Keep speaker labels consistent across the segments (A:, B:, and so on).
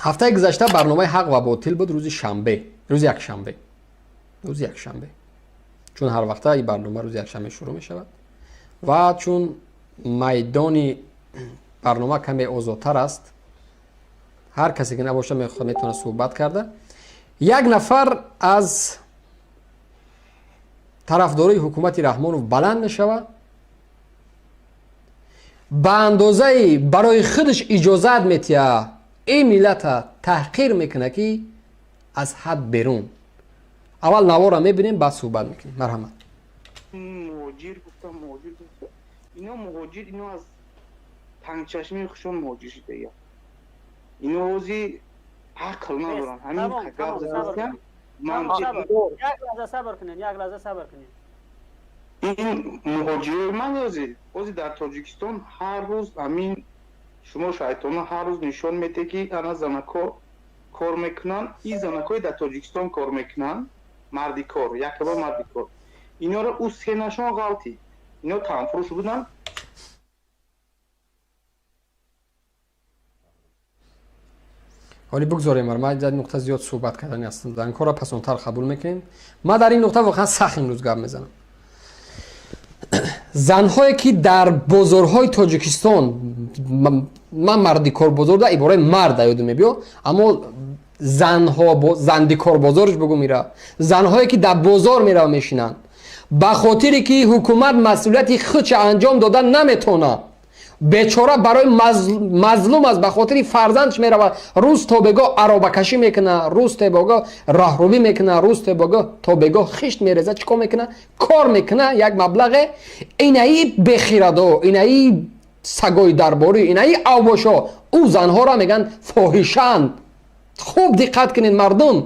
A: ҳафтаи гузашта барномаи ҳақ ва ботил буд рӯзи якшанбе, чун ҳар вақта ин барнома рӯзи якшанбе шурӯъ мешавад ва чун майдони барнома каме озодтар аст, ҳар касе ки набоша метавонад суҳбат карда. як нафар аз тарафдорои ҳукумати Раҳмонов баланд мешавад, ба андозаи барои худаш иҷозат метиҳад ин миллата таҳқир мекунад ки аз ҳад берун. аввал навора мебинем, баъд суҳбат мекунем. марҳамат.
B: муҳоҷир гуфтам, ино муҳоҷир, ино аз тангчашми хушон муҳоҷир шуда. ино ҳози ақл надоранд. ҳамин гап зада ман
C: як лаҳза сабр кунед.
B: ин муҳоҷирои ман ҳози дар Тоҷикистон ҳар рӯз ҳамин шумо шайтона ҳар рӯз нишон медиҳед ки ана занако кор мекунанд. ин занакои дар Тоҷикистон кор мекунанд, марди кор, якбор марди кор. инора ӯ сенашон ғалти. ино танфурӯш буданд.
A: ҳолӣ бигзорем, ман дар нуқта зиёд суҳбат кардани ҳастам. дар ин корро пасонтар қабул мекунем. ман дар ин нуқта воқеан сахт имрӯз гап мезанам. занҳое ки дар бозорҳои Тоҷикистон, ман марди корбозор да ибораи мард ёдам мебиёд, аммо занди корбозорш бигӯ мера. занҳое ки дар бозор мера мешинанд, ба хотире ки ҳукумат масъулияти худша анҷом дода наметавонад, бечора барои мазлум аст, ба хотири фарзандш меравад, рӯз то бегоҳ аробакашӣ мекунад, рӯз то бегоҳ раҳрӯбӣ мекунад, рӯз то бегоҳ хишт мерезад, чӣ кор мекунад? Кор мекунад як маблағе. инаи бехирадо, инаи сагои дарборӣ, инаи авбошо ӯ занҳоро меган фоҳишанд. хуб диққат кунед мардум,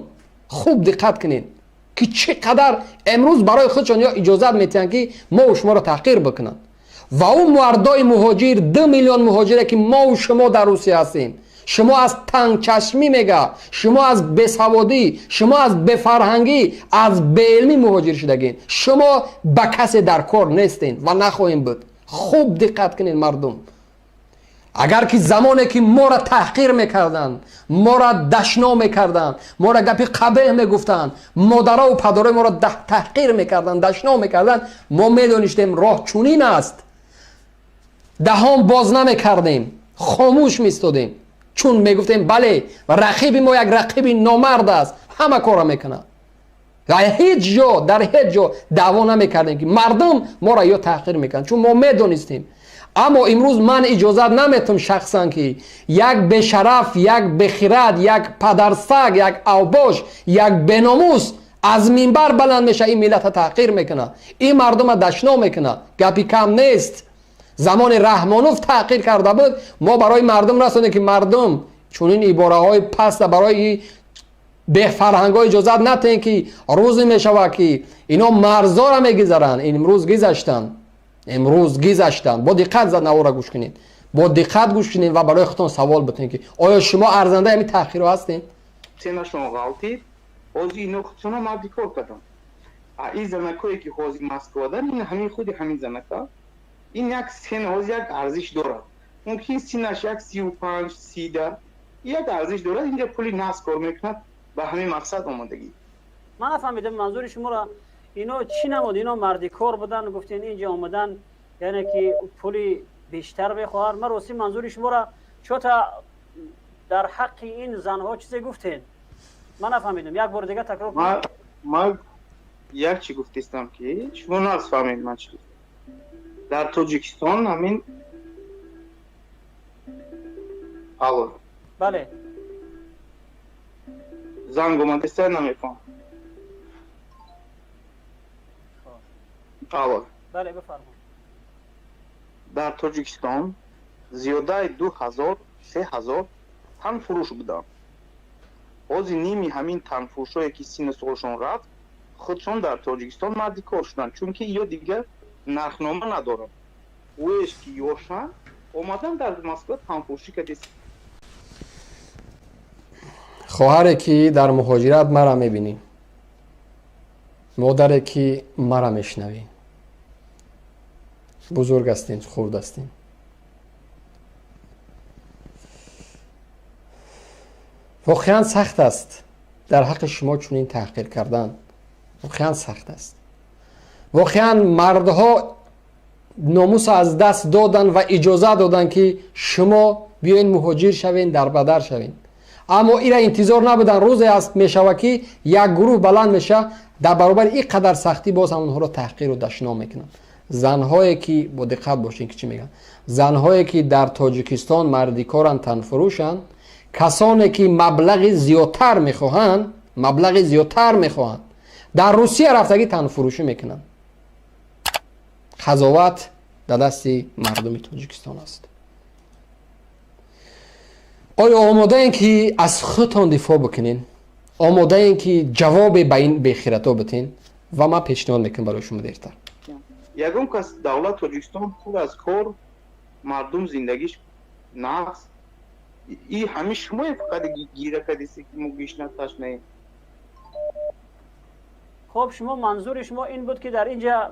A: хуб диққат кунед ки чӣ қадар имрӯз барои худшон ё иҷозат метиҳанд ки мо шуморо таҳқир бикунанд. ва ӯ мардои муҳоҷир, 2 миллион муҳоҷире ки мо шумо дар Русия ҳастем, шумо аз тангчашмӣ мега, шумо аз бесаводӣ, шумо аз бефарҳангӣ, аз беилмӣ муҳоҷир шудагин. шумо ба касе дар кор нестен ва нахоҳем буд. хуб диққат кунед мардум. агар ки замоне ки моро таҳқир мекарданд, моро дашно мекарданд, моро гапи қабеҳ мегуфтанд, модарову падарои моро таҳқир мекарданд, дашно мекарданд, мо медоништем роҳ чунин аст. даҳон боз намекардем, хомӯш меистодем, чун мегуфтем бале рақиби мо як рақиби номард аст, ҳама кора мекунад. дар ҳеҷ ҷо даъво намекардем ки мардум моро ё таҳқир мекарданд, чун мо медонистем. аммо имрӯз ман иҷозат наметам шахсан ки як бешараф, як бехират, як падарсаг, як авбош, як беномус аз минбар баланд меша ин миллата таҳқир мекунад, ин мардума дашно мекунад. гапи кам нест. замони Раҳмонов таҳқир карда буд, мо барои мардум расонем ки мардум чунин ибораҳои паста барои бефарҳангҳо иҷозат натен ки рӯзе мешавад ки ино марзора мегузаранд. имрӯз гизаштанд. бо диққат навора гӯш кунед, бо диққат гӯш кунед ва барои худтон савол битонед ки оё шумо арзандаи ҳамин таҳқирҳо ҳастед?
B: сенашон ғалти ҳози ино худшона марди кор карданд. ин занакое ки ҳози Москвадан, ин ҳамин худи ҳамин занака, ин як сена ҳози як арзиш дорад. мумкин синаш як 35-30 як арзиш дорад. инҷа пули нас кор мекунад ба ҳамин мақсад омодагӣ.
C: ман нафаҳмидам манзури шуморо. ино чӣ намуд? ино марди кор буданд, гуфтен инҷа омадан яъне ки пули бештар бехоҳанд. ман рости манзури шуморо чота дар ҳаққи ин занҳо чизе гуфтед? ман нафаҳмидам. як бор дига такрор кунед.
B: ман як чӣ гуфтистам ки шумо нафаҳмед ман чӣ гуфтам. дар Тоҷикистон ҳамин алло,
C: бале,
B: занг омадеста намефаҳмам. алло,
C: бале, бифармоед.
B: дар Тоҷикистон зиёдаи 2000-3000 танфурӯш буданд. ҳози ними ҳамин танфурӯшое ки синни солшон рафт, худшон дар Тоҷикистон марди кор шуданд, чунки ё дигар нархнома надоранд. ӯеш ки ёшанд омадан дар Москва танфурӯшӣ кардест.
A: хоҳаре ки дар муҳоҷират мара мебинӣ, модаре ки мара мешнавӣ, бузург ҳастин, хурд ҳастин. واقعا سخت است در حق شما چنین تحقیر کردن. واقعا سخت است. واقعا مردها ناموس از دست دادن و اجازه دادن که شما بیاین مهاجر شوین، در بدر شوین. اما اینا انتظار نبودن روزی است میشوه که یک گروه بلند میشه در برابر این قدر سختی باز هم اونها رو تحقیر و دشنام میکنن. زنهایی که با دقت باشین که چی میگن، زنهایی که در تاجیکستان مردی کارن، تن فروشن، کسانی که مبلغ زیادتر میخواهند در روسیه رفتگی تن فروشی میکنن. قضاوت در دست مردم تاجیکستان است. آیا آماده این که از خودتان دفاع بکنین؟ آماده این که جواب به این بخیرتا بتین؟ و من پیشنهاد میکنم برای شما دیرتر.
B: یگم کس دولت تاجیکستان خود از کار مردم زندگیش نقص ای همه شما فقط گیره کدیسی که مگیش نتاش نه.
C: خب شما منظور شما این بود که در اینجا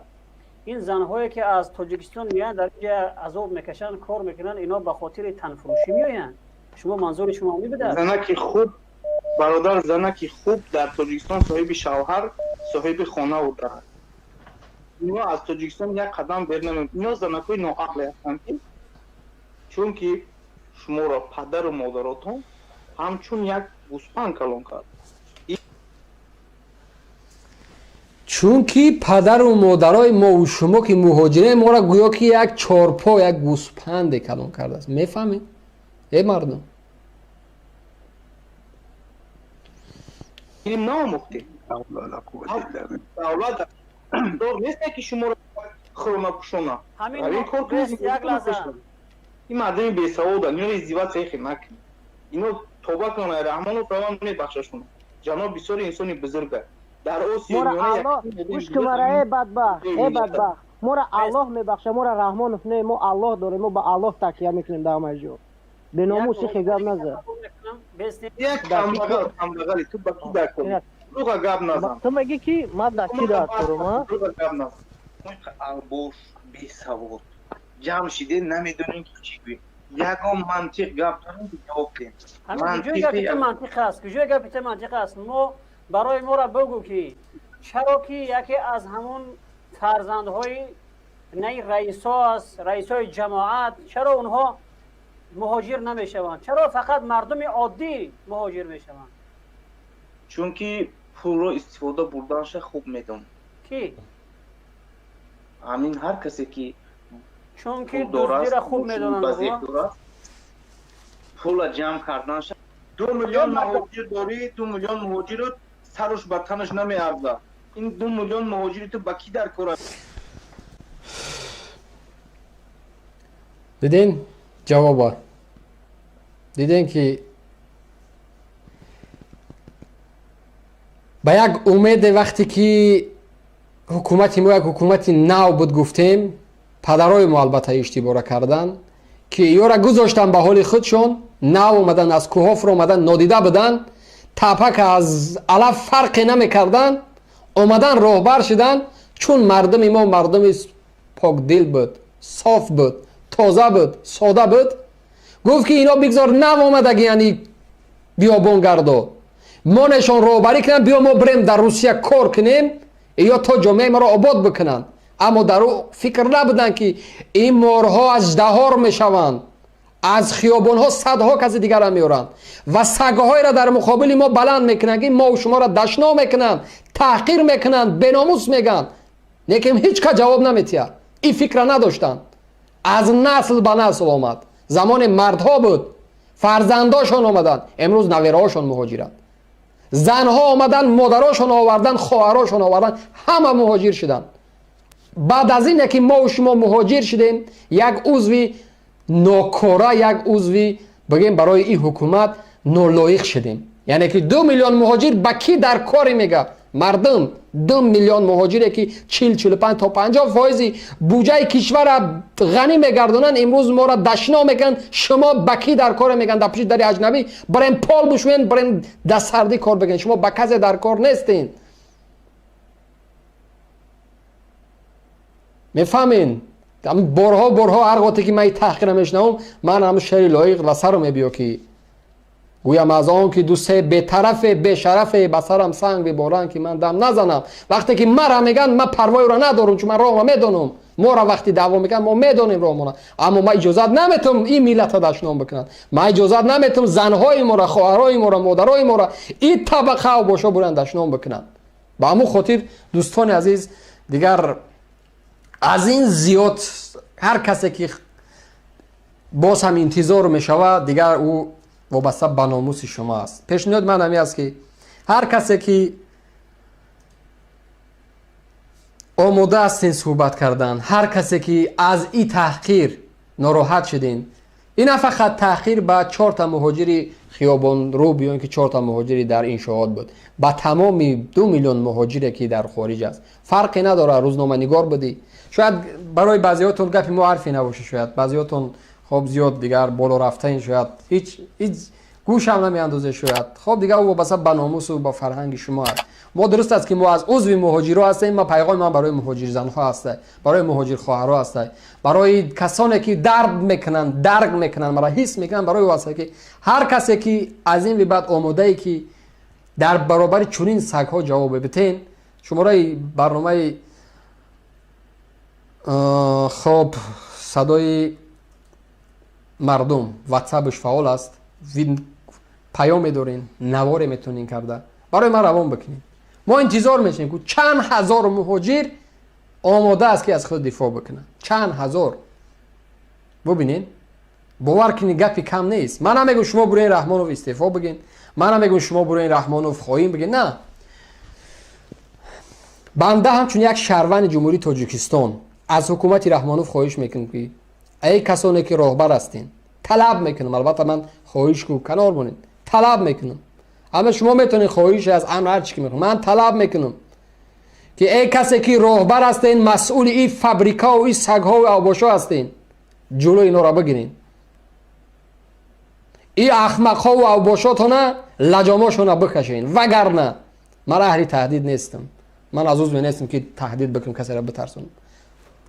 C: این زنهایی که از تاجیکستان میان در اینجا عذاب میکشن، کار میکنن، اینا به خاطر تنفروشی میآیند؟ شما منظور شما می بده؟
B: زنکی خوب برادر، زنکی خوب در تاجیکستان صاحب شوهر، صاحب خانه و دارد. اینا از تاجیکستان یک قدم بر نمی‌آیند. اینا زنکای ناعقل هستند چون که شما را پدر و مادراتون همچون یک گوسفند کلان کرد.
A: چون که پدر و مادرای ما و شما که مهاجرین ما را گویا که یک چارپا، یک گوسفند کلان کرده است. میفهمید ای مردم؟
B: این نامخته اولاد دور نیست که شما را خرما پوشونا.
C: همین کار یک لحظه
B: این مردم بی‌سواد اینا ازدواج صحیح نکنه. اینا توبه کنه، رحمان و رحمان میبخششون. جناب بسیار انسانی بزرگ است. در آسیا
D: الله گوش که مرا ای بدبخت ما را الله میبخشه، ما را رحمان نه، ما الله داریم، ما به الله تکیه میکنیم. در مجو به ناموس خیگاب نزد
B: یک کمبغلی تو با کی در کنی تو گاب نزن.
D: تو میگی کی ما در کی در کنم؟
B: تو گاب نزن. البوش بی‌سواد جمع شده نمیدونین که چی بگی. یکم منطق گپ دارن که جواب بدین.
C: کجای گپ منطق است؟ ما برای ما را بگو که چرا که یکی از همون فرزندهای نه رئیسای جماعت، چرا اونها مهاجر نمیشوند؟ چرا فقط مردم عادی مهاجر میشوند؟
B: چون که پول رو استفاده بردنش خوب میدون.
C: کی؟
B: همین هر کسی که
C: چون که دزدی را خوب میدونن.
B: پول جمع کردنش 2 میلیون مهاجر داری، 2 میلیون مهاجر رو سرش به تنش نمیارزه. این 2 میلیون مهاجری تو با کی در کار؟
A: دیدین جوابا؟ دیدین که با یک امید وقتی که حکومتی ما یک حکومتی نو بود گفتیم، پدرای ما البته اشتباه کردن که یا را گذاشتن به حال خودشون، نو اومدن از کوهاف رو اومدن نادیده بدن، تپک از علف فرقی نمیکردن، اومدن راهبر شدن. چون مردم ما مردم پاک دل بود، صاف بود، تازه بود، ساده بود، گفت که اینا بگذار نو اومدگی یعنی بیابان گردو، ما نشان راهبری کنن، بیا ما بریم در روسیه کار کنیم یا تا جامعه ما را آباد بکنن. اما در او فکر نبودن که این مارها اژدها رو میشوند، از خیابان ها صدها کسی دیگر را میارند و سگهای را در مقابل ما بلند میکنن که ما و شما را دشنا میکنن، تحقیر میکنن، بناموس میگن. لیکن هیچ که جواب نمیتیه. این فکر را نداشتن. از نسل به نسل آمد. زمان مردها بود، فرزنداشون آمدن، امروز نویرهاشون مهاجرند. زنها آمدن، مادراشون آوردن، خواهراشون آوردن، همه مهاجر شدن. بعد از این که ما و شما مهاجر شدیم، یک عضوی ناکاره، یک عضوی بگیم برای این حکومت نالایق شدیم. یعنی که 2 میلیون مهاجر با کی در کاری میگه؟ مردم 2 میلیون مهاجری که 40-45 تا 50% بودجه کشور غنی میگردونن، امروز ما را دشنا میگن. شما با کی در کار میگن؟ در پیش در اجنبی بریم پال بشوین، بریم دست سردی کار بگن. شما با کسی در کار نیستین. میفهمین؟ بارها هر وقتی که من تحقیر میشنوم، من هم شری لایق لسر رو میبیو که گویم از آن که دو سه به طرف به شرف بسرم سنگ ببارن که من دم نزنم. وقتی که مرا میگن من پروای را ندارم چون من راه میدونم. ما را وقتی دعوا میگن ما میدونیم راهمون، اما ما اجازه نمیتم این ملت را دشنام بکنن. ما اجازه نمیتم زنهای ما را، خواهرای ما را، مادرای ما را این طبقه و باشا برن دشنام بکنن. با همون خاطر دوستان عزیز دیگر از این زیاد هر کسی که باز هم انتظار میشود دیگر او وابسته به ناموس شما است. پیشنهاد من همی است که هر کسی که آماده هستین صحبت کردن، هر کسی که از این تحقیر ناراحت شدین، این فقط تحقیر به 4 تا مهاجری خیابان رو بیان که 4 تا مهاجری در انشاءات بود، با تمام 2 میلیون مهاجری که در خارج است فرقی نداره. روزنامه نگار بودی، شاید برای بعضیاتون گپی ما حرفی نباشه، شاید بعضیاتون خب زیاد دیگر بالا رفتین، شاید هیچ گوش هم نمیاندازه، شاید خب دیگه او وابسته به ناموس و با فرهنگ شما است. ما درست است که ما از عضو مهاجرا هستیم، ما پیغام ما برای مهاجر زنها هسته، برای مهاجر خواهرها هسته، برای کسانی که درد میکنن، درک میکنن، مرا حس میکنن، برای واسه که هر کسی که از این به بعد آماده ای که در برابر چنین سگ ها جواب بدین، شماره برنامه خب صدای مردم واتساپش فعال است، پیام دارین، نوار میتونین کرده برای ما روان بکنین. ما انتظار میشیم که چند هزار مهاجر آماده است که از خود دفاع بکنن. چند هزار. ببینین باور کنین گپی کم نیست. من نمیگم شما برین رحمانوف استعفا بگین، من نمیگم شما برین رحمانوف خواهیم بگین، نه. بنده همچون یک شهروند جمهوری تاجیکستان از حکومت رحمانوف خواهش میکنم که ای کسانی که راهبر هستین طلب میکنم، البته من خواهش کو کنار بونین، طلب میکنم، اما شما میتونین خواهش از امر هر چی که میکنم، من طلب میکنم که ای کسی که راهبر هستین، مسئول این فابریکا و این سگ‌ها و اوباشا هستین، جلو اینا را بگیرین. این احمق‌ها و اوباشاتونه لجاماشون بکشین، وگرنه من اهل تهدید نیستم. من از عضو نیستم که تهدید بکنم کسی را بترسونم.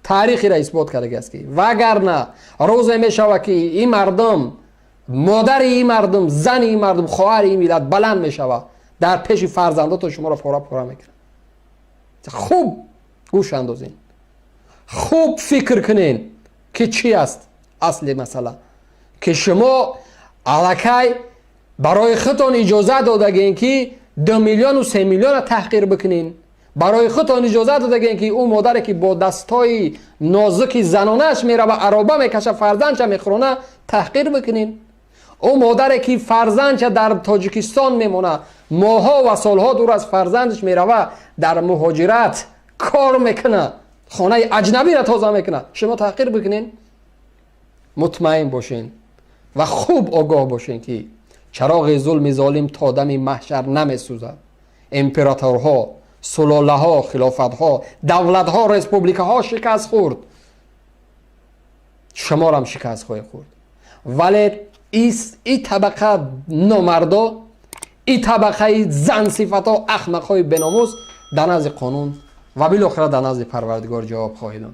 A: تاریخی را اثبات کرده است که وگرنه روز میشود که این مردم، مادر این مردم، زن این مردم، خواهر این ملت بلند میشود در پیش فرزندات شما را پاره پاره میکنه. خوب گوش اندازین، خوب فکر کنین که چی است اصل مسئله، که شما الکی برای خودتان اجازه دادگین که 2 میلیون و 3 میلیون تحقیر بکنین، برای خودتان اجازه دادگین که اون مادر که با دستای نازک زنانش میره و عرابه میکشه فرزندش میخورونه تحقیر بکنین. اون مادر که فرزندش در تاجیکستان میمونه، ماها و سالها دور از فرزندش میره و در مهاجرت کار میکنه، خانه اجنبی را تازه میکنه، شما تحقیر بکنین. مطمئن باشین و خوب آگاه باشین که چراغ ظلم ظالم تا دم محشر نمیسوزد. امپراتورها، سلاله ها، خلافت ها، دولت ها، رسپوبلیک ها شکست خورد، شما را هم شکست خواهید خورد. ولی این طبقه نامردا، این طبقه زن صفت ها، احمق های بناموس در نزد قانون و بالاخره در نزد پروردگار جواب خواهید داد.